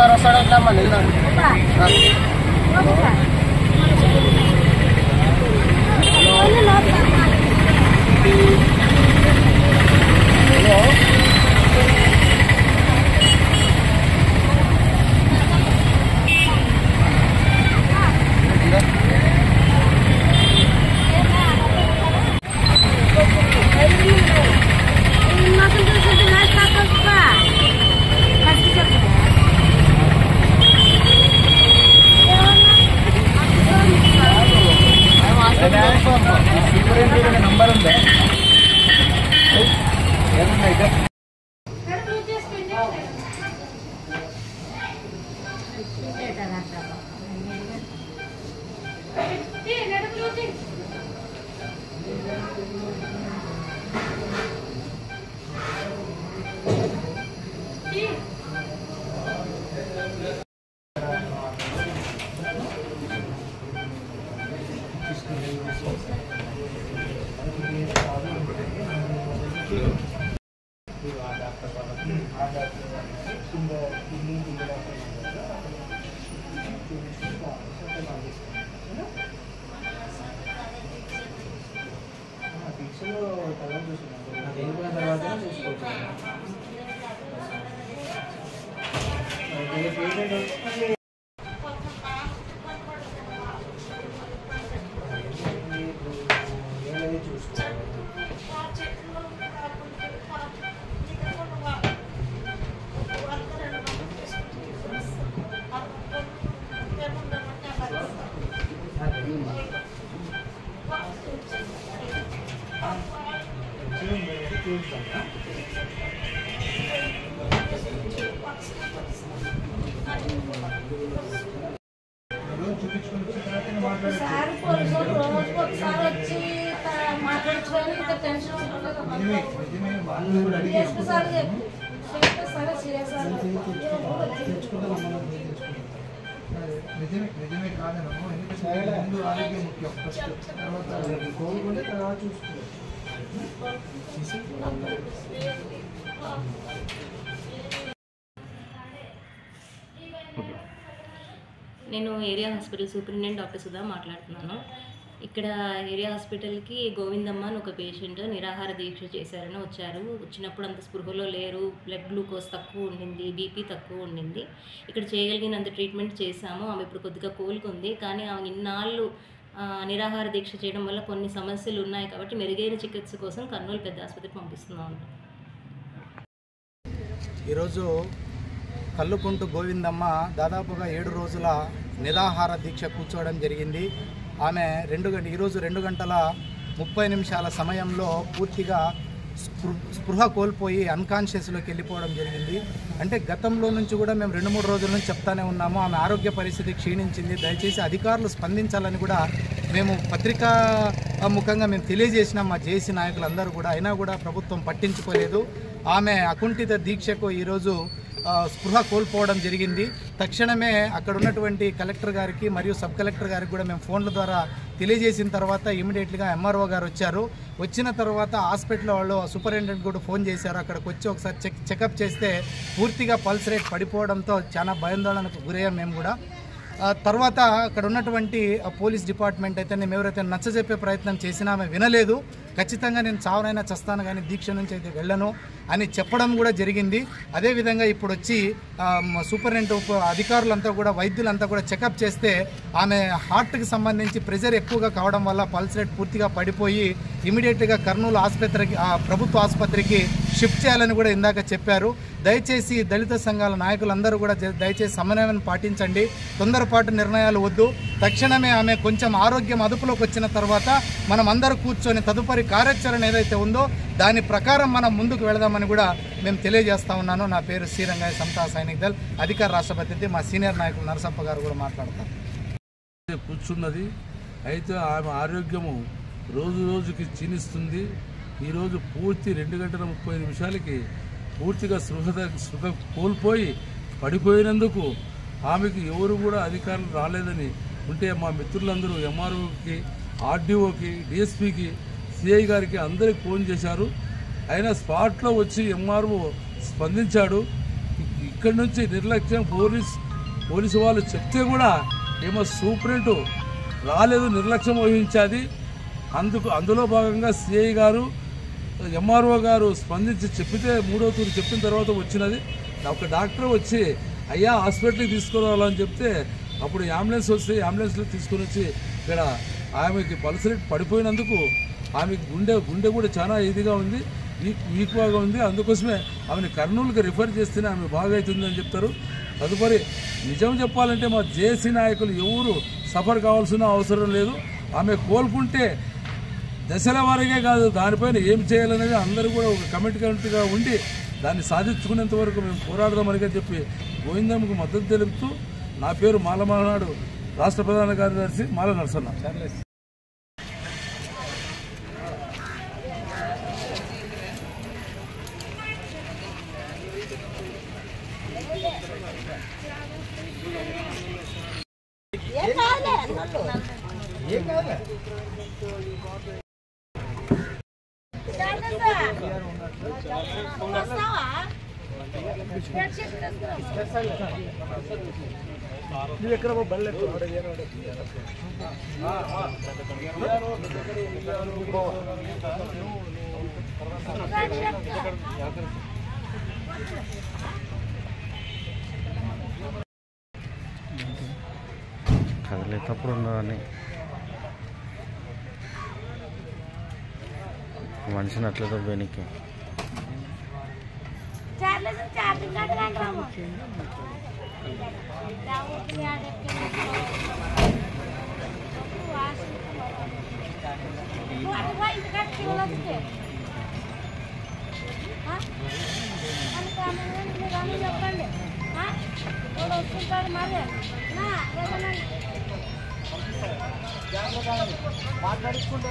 Sir వస్తాడు ఇట్లా మళ్ళీ నంబర్ ఉందా నిజమే కాదనము. ఎందుకంటే ముందు ఆరోగ్యం ముఖ్యం. ఫస్ట్ తర్వాత కోలుకుంటే తర్వాత చూసుకోవాలి. నేను area hospital superintendent doctor Sudha మాట్లాడుతున్నాను. ఇక్కడ ఏరియా హాస్పిటల్కి గోవిందమ్మ అని ఒక పేషెంట్ నిరాహార దీక్ష చేశారని వచ్చారు. వచ్చినప్పుడు అంత స్పృహలో లేరు, బ్లడ్ గ్లూకోజ్ తక్కువ ఉండింది, బీపీ తక్కువ ఉండింది. ఇక్కడ చేయగలిగినంత ట్రీట్మెంట్ చేశాము. ఆమె ఇప్పుడు కొద్దిగా కోలుకుంది. కానీ ఆమె ఇన్నాళ్ళు నిరాహార దీక్ష చేయడం వల్ల కొన్ని సమస్యలు ఉన్నాయి కాబట్టి మెరుగైన చికిత్స కోసం కర్నూలు పెద్ద ఆసుపత్రికి పంపిస్తున్నాము. ఈరోజు కల్లుకుంటు గోవిందమ్మ దాదాపుగా 7 రోజుల నిరాహార దీక్ష కూర్చోవడం జరిగింది. ఆమె ఈరోజు 2 గంటల 30 నిమిషాల సమయంలో పూర్తిగా స్పృహ కోల్పోయి అన్కాన్షియస్లోకి వెళ్ళిపోవడం జరిగింది. అంటే గతంలో నుంచి కూడా మేము 2-3 రోజుల నుంచి చెప్తానే ఉన్నాము, ఆమె ఆరోగ్య పరిస్థితి క్షీణించింది, దయచేసి అధికారులు స్పందించాలని కూడా మేము పత్రికా ముఖంగా మేము తెలియజేసినాం మా జేసీ నాయకులందరూ కూడా. అయినా కూడా ప్రభుత్వం పట్టించుకోలేదు. ఆమె అకుంఠిత దీక్షకు ఈరోజు స్పృహ కోల్పోవడం జరిగింది. తక్షణమే అక్కడ ఉన్నటువంటి కలెక్టర్ గారికి మరియు సబ్ కలెక్టర్ గారికి కూడా మేము ఫోన్ల ద్వారా తెలియజేసిన తర్వాత ఇమీడియట్గా ఎంఆర్ఓ గారు వచ్చారు. వచ్చిన తర్వాత హాస్పిటల్ వాళ్ళు సూపరింటెండెంట్ కూడా ఫోన్ చేశారు. అక్కడికి వచ్చి ఒకసారి చెకప్ చేస్తే పూర్తిగా పల్స్ రేట్ పడిపోవడంతో చాలా భయాందోళనకు గురయ్యాం మేము కూడా. తర్వాత అక్కడ ఉన్నటువంటి పోలీస్ డిపార్ట్మెంట్ అయితే మేము ఎవరైతే నచ్చజెప్పే ప్రయత్నం చేసినా ఆమె వినలేదు. ఖచ్చితంగా నేను చావనైనా చస్తాను కానీ దీక్ష నుంచి అయితే వెళ్ళను అని చెప్పడం కూడా జరిగింది. అదేవిధంగా ఇప్పుడు వచ్చి సూపరింటెండెంట్ అధికారులంతా కూడా వైద్యులంతా కూడా చెకప్ చేస్తే ఆమె హార్ట్కి సంబంధించి ప్రెషర్ ఎక్కువగా కావడం వల్ల పల్స్ రేట్ పూర్తిగా పడిపోయి ఇమీడియట్గా కర్నూలు ఆసుపత్రికి ప్రభుత్వ ఆసుపత్రికి షిఫ్ట్ చేయాలని కూడా ఇందాక చెప్పారు. దయచేసి దళిత సంఘాల నాయకులందరూ కూడా దయచేసి సమన్వయం పాటించండి. తొందరపాటు నిర్ణయాలు వద్దు. తక్షణమే ఆమె కొంచెం ఆరోగ్యం అదుపులోకి వచ్చిన తర్వాత మనం అందరూ కూర్చొని తదుపరి కార్యాచరణ ఏదైతే ఉందో దాని ప్రకారం మనం ముందుకు వెళదామని కూడా మేము తెలియజేస్తా ఉన్నాను. నా పేరు శ్రీరంగయ్య, సమతా సైనిక్ దళ్ అధికార రాష్ట్ర ప్రతినిధి. మా సీనియర్ నాయకులు నరసప్ప గారు కూడా మాట్లాడతారు. కూర్చున్నది అయితే ఆమె ఆరోగ్యము రోజు రోజుకి క్షీణిస్తుంది. ఈరోజు పూర్తి 2 గంటల 30 నిమిషాలకి పూర్తిగా స్పృహ కోల్పోయి పడిపోయినందుకు ఆమెకు ఎవరు కూడా అధికారులు రాలేదని ఉంటే మా మిత్రులందరూ ఎంఆర్ఓకి, ఆర్డీఓకి, డిఎస్పీకి, సిఐ గారికి అందరికి ఫోన్ చేశారు. అయినా స్పాట్లో వచ్చి ఎంఆర్ఓ స్పందించాడు. ఇక్కడి నుంచి నిర్లక్ష్యం పోలీసు వాళ్ళు చెప్తే కూడా ఏమో సూపరింటు రాలేదు, నిర్లక్ష్యం వహించాది. అందులో భాగంగా సిఐ గారు ఎంఆర్ఓ గారు స్పందించి చెప్పితే 3వ తూరు చెప్పిన తర్వాత వచ్చినది. ఒక డాక్టర్ వచ్చి అయ్యా హాస్పిటల్కి తీసుకురావాలని చెప్తే అప్పుడు అంబులెన్స్ వస్తే అంబులెన్స్లో తీసుకుని వచ్చి ఇక్కడ ఆమెకి పల్స్ రేట్ పడిపోయినందుకు ఆమెకి గుండె కూడా చాలా ఇదిగా ఉంది, వీక్గా ఉంది. అందుకోసమే ఆమెను కర్నూలుకి రిఫర్ చేస్తేనే ఆమె బాగా అవుతుందని చెప్తారు. తదుపరి నిజం చెప్పాలంటే మా జేసీ నాయకులు ఎవరు సఫర్ కావాల్సిన అవసరం లేదు. ఆమె కోలుకుంటే దశల వారీగా కాదు, దానిపైన ఏం చేయాలనేది అందరూ కూడా ఒక కమిటీగా ఉండి దాన్ని సాధించుకునేంత వరకు మేము పోరాడదామని చెప్పి గోవిందమ్మకు మద్దతు తెలుపుతూ, నా పేరు మాలమనాడు రాష్ట్ర ప్రధాన కార్యదర్శి మాల నరసన్న. కదిలేటప్పుడు ఉన్నదని మనిషిని అట్లేదో వెనక్కి చెప్పండి మాట్లాడుకుంటా